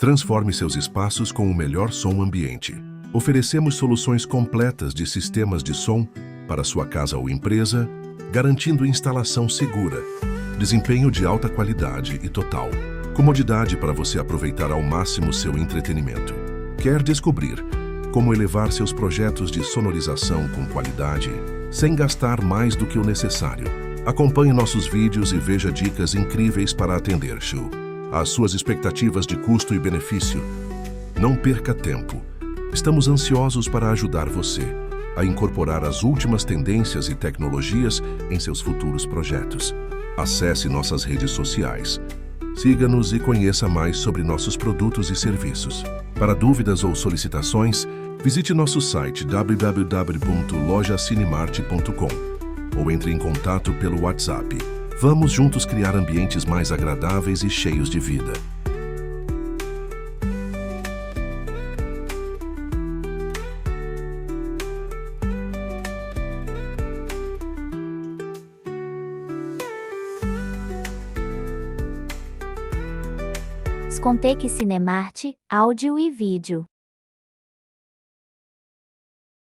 Transforme seus espaços com o melhor som ambiente. Oferecemos soluções completas de sistemas de som para sua casa ou empresa, garantindo instalação segura, desempenho de alta qualidade e total, comodidade para você aproveitar ao máximo seu entretenimento. Quer descobrir como elevar seus projetos de sonorização com qualidade, sem gastar mais do que o necessário? Acompanhe nossos vídeos e veja dicas incríveis para atender-se às suas expectativas de custo e benefício. Não perca tempo. Estamos ansiosos para ajudar você a incorporar as últimas tendências e tecnologias em seus futuros projetos. Acesse nossas redes sociais. Siga-nos e conheça mais sobre nossos produtos e serviços. Para dúvidas ou solicitações, visite nosso site www.lojacinemart.com ou entre em contato pelo WhatsApp. Vamos juntos criar ambientes mais agradáveis e cheios de vida. Scontec Cinemart, áudio e vídeo.